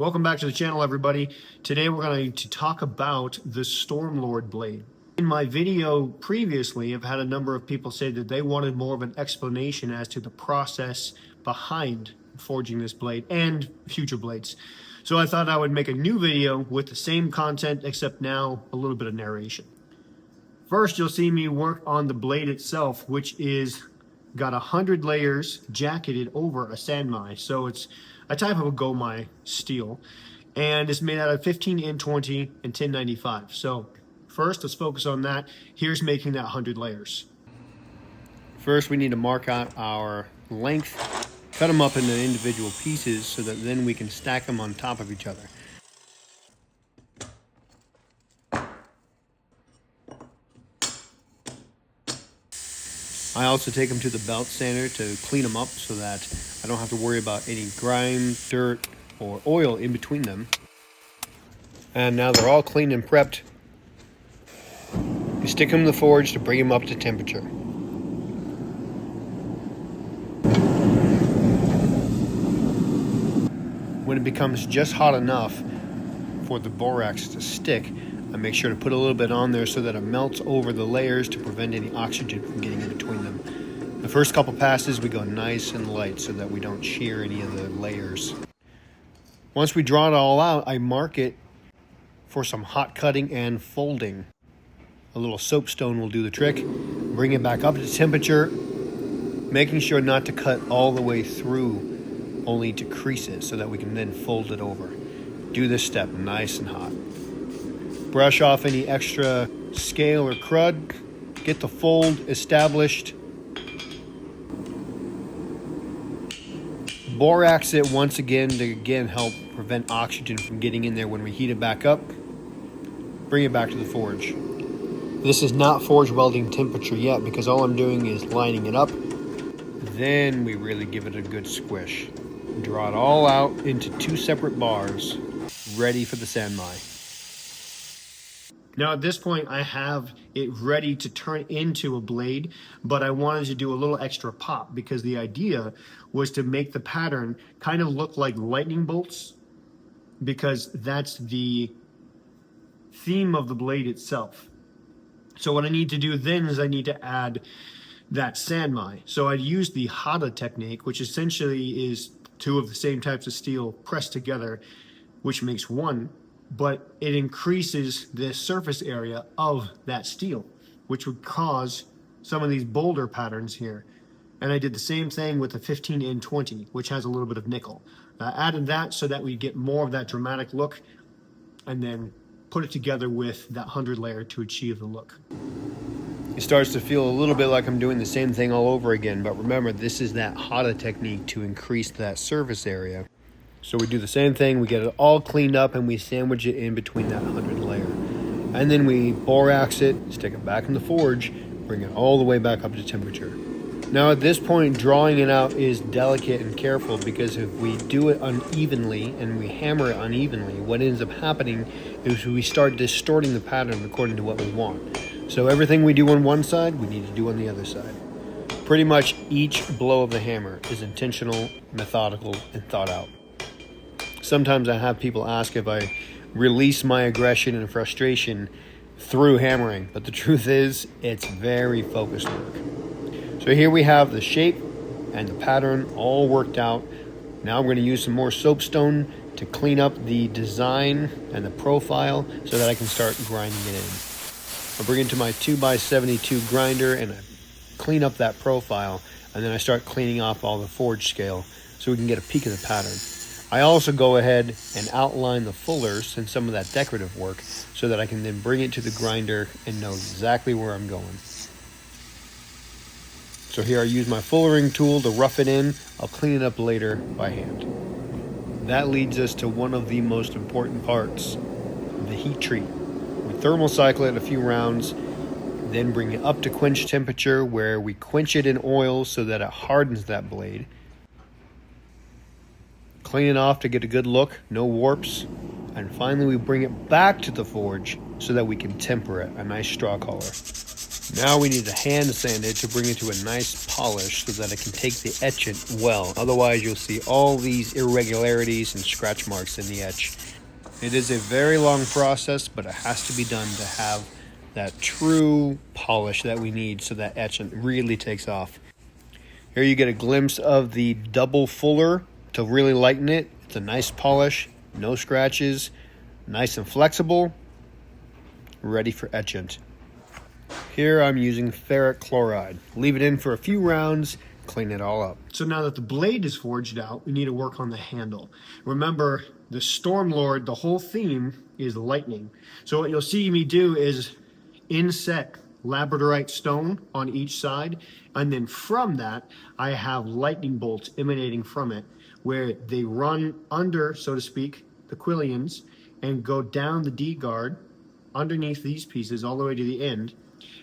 Welcome back to the channel, everybody. Today we're going to talk about the Stormlord blade. In my video previously, I've had a number of people say that they wanted more of an explanation as to the process behind forging this blade and future blades. So I thought I would make a new video with the same content, except now a little bit of narration. First, you'll see me work on the blade itself, which is got 100 layers jacketed over a sanmai. So it's a type of a gomai steel, and it's made out of 15N20 and 1095. So first, let's focus on that. Here's making that 100 layers. First, we need to mark out our length, cut them up into individual pieces so that then we can stack them on top of each other. I also take them to the belt sander to clean them up so that I don't have to worry about any grime, dirt, or oil in between them. And now they're all cleaned and prepped, you stick them in the forge to bring them up to temperature. When it becomes just hot enough for the borax to stick, I make sure to put a little bit on there so that it melts over the layers to prevent any oxygen from getting in between them. The first couple passes we go nice and light so that we don't shear any of the layers. Once we draw it all out, I mark it for some hot cutting and folding. A little soapstone will do the trick. Bring it back up to temperature, making sure not to cut all the way through, only to crease it so that we can then fold it over. Do this step nice and hot. Brush off any extra scale or crud. Get the fold established. Borax it once again to help prevent oxygen from getting in there when we heat it back up. Bring it back to the forge. This is not forge welding temperature yet because all I'm doing is lining it up. Then we really give it a good squish. Draw it all out into two separate bars, ready for the sanmai. Now at this point I have it ready to turn into a blade, but I wanted to do a little extra pop because the idea was to make the pattern kind of look like lightning bolts, because that's the theme of the blade itself. So what I need to do then is I need to add that sanmai. So I used the hada technique, which essentially is two of the same types of steel pressed together, which makes one. But it increases the surface area of that steel, which would cause some of these boulder patterns here. And I did the same thing with the 15N20, which has a little bit of nickel. I added that so that we get more of that dramatic look, and then put it together with that 100 layer to achieve the look. It starts to feel a little bit like I'm doing the same thing all over again, but remember, this is that hada technique to increase that surface area. So we do the same thing, we get it all cleaned up and we sandwich it in between that 100 layer. And then we borax it, stick it back in the forge, bring it all the way back up to temperature. Now at this point, drawing it out is delicate and careful, because if we do it unevenly and we hammer it unevenly, what ends up happening is we start distorting the pattern according to what we want. So everything we do on one side, we need to do on the other side. Pretty much each blow of the hammer is intentional, methodical, and thought out. Sometimes I have people ask if I release my aggression and frustration through hammering, but the truth is, it's very focused work. So here we have the shape and the pattern all worked out. Now I'm going to use some more soapstone to clean up the design and the profile so that I can start grinding it in. I bring it to my 2x72 grinder and I clean up that profile, and then I start cleaning off all the forge scale so we can get a peek of the pattern. I also go ahead and outline the fullers and some of that decorative work so that I can then bring it to the grinder and know exactly where I'm going. So here I use my fullering tool to rough it in. I'll clean it up later by hand. That leads us to one of the most important parts, the heat treat. We thermal cycle it a few rounds, then bring it up to quench temperature where we quench it in oil so that it hardens that blade. Clean it off to get a good look, no warps. And finally we bring it back to the forge so that we can temper it, a nice straw color. Now we need to hand sand it to bring it to a nice polish so that it can take the etchant well. Otherwise you'll see all these irregularities and scratch marks in the etch. It is a very long process, but it has to be done to have that true polish that we need so that etchant really takes off. Here you get a glimpse of the double fuller to really lighten it. It's a nice polish, no scratches, nice and flexible, ready for etchant. Here I'm using ferric chloride. Leave it in for a few rounds, clean it all up. So now that the blade is forged out, we need to work on the handle. Remember, the Stormlord, the whole theme is lightning. So what you'll see me do is inset labradorite stone on each side, and then from that I have lightning bolts emanating from it, where they run under, so to speak, the quillions and go down the D guard underneath these pieces all the way to the end.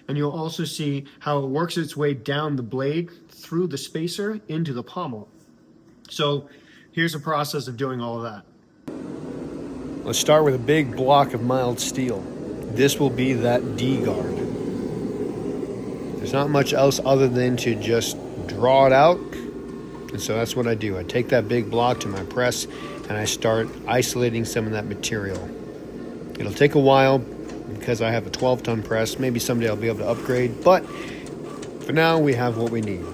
And you'll also see how it works its way down the blade through the spacer into the pommel. So here's a process of doing all of that. Let's start with a big block of mild steel. This will be that D guard. There's not much else other than to just draw it out. And so that's what I do. I take that big block to my press and I start isolating some of that material. It'll take a while because I have a 12-ton press. Maybe someday I'll be able to upgrade, but for now we have what we need.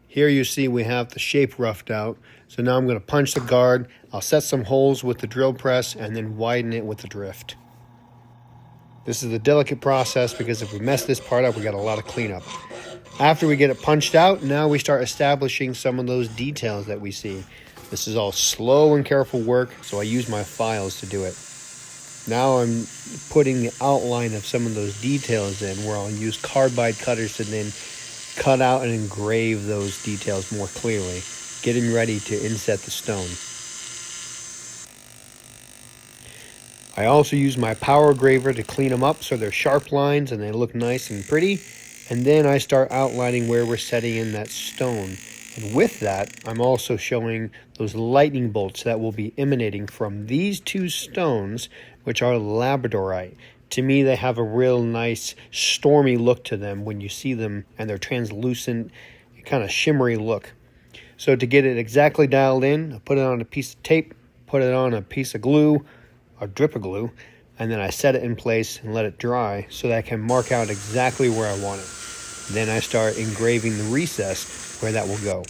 Here you see we have the shape roughed out. So now I'm going to punch the guard. I'll set some holes with the drill press and then widen it with the drift. This is a delicate process because if we mess this part up, we got a lot of cleanup. After we get it punched out, now we start establishing some of those details that we see. This is all slow and careful work, so I use my files to do it. Now I'm putting the outline of some of those details in, where I'll use carbide cutters to then cut out and engrave those details more clearly, getting ready to inset the stone. I also use my power engraver to clean them up so they're sharp lines and they look nice and pretty. And then I start outlining where we're setting in that stone. And with that, I'm also showing those lightning bolts that will be emanating from these two stones, which are labradorite. To me, they have a real nice stormy look to them when you see them, and they're translucent, kind of shimmery look. So to get it exactly dialed in, I put it on a piece of tape, put it on a piece of glue, or drip of glue, and then I set it in place and let it dry so that I can mark out exactly where I want it. Then I start engraving the recess where that will go.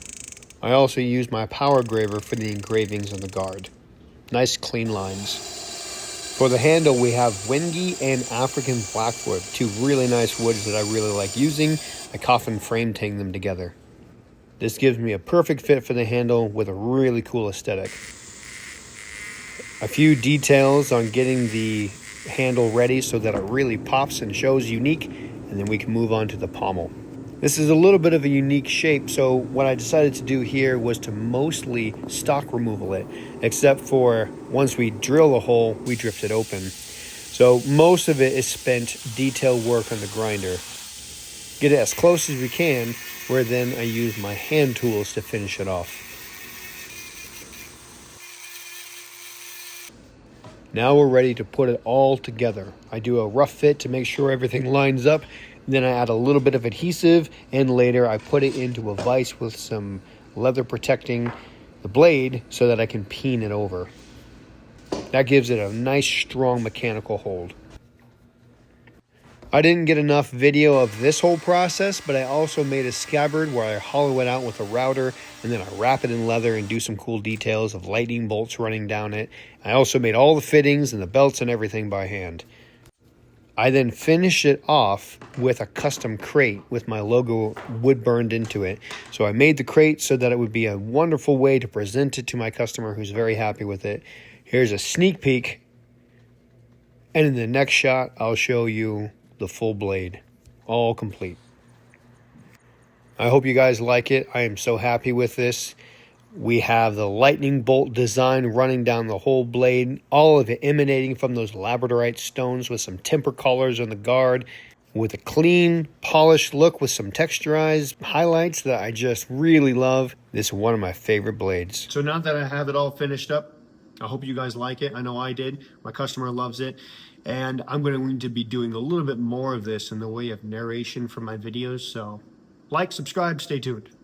I also use my power engraver for the engravings on the guard. Nice clean lines. For the handle, we have Wengi and African Blackwood, two really nice woods that I really like using. I coffin frame tang them together. This gives me a perfect fit for the handle with a really cool aesthetic. A few details on getting the handle ready so that it really pops and shows unique, and then we can move on to the pommel. This is a little bit of a unique shape, so what I decided to do here was to mostly stock removal it, except for once we drill a hole, we drift it open. So most of it is spent detail work on the grinder. Get it as close as we can, where then I use my hand tools to finish it off. Now we're ready to put it all together. I do a rough fit to make sure everything lines up. Then I add a little bit of adhesive, and later I put it into a vise with some leather protecting the blade so that I can peen it over. That gives it a nice strong mechanical hold. I didn't get enough video of this whole process, but I also made a scabbard where I hollow it out with a router, and then I wrap it in leather and do some cool details of lightning bolts running down it. I also made all the fittings and the belts and everything by hand. I then finished it off with a custom crate with my logo wood burned into it. So I made the crate so that it would be a wonderful way to present it to my customer who's very happy with it. Here's a sneak peek. And in the next shot, I'll show you the full blade, all complete. I hope you guys like it. I am so happy with this. We have the lightning bolt design running down the whole blade, all of it emanating from those labradorite stones with some temper colors on the guard, with a clean, polished look with some texturized highlights that I just really love. This is one of my favorite blades. So now that I have it all finished up, I hope you guys like it. I know I did. My customer loves it. And I'm going to be doing a little bit more of this in the way of narration for my videos. So like, subscribe, stay tuned.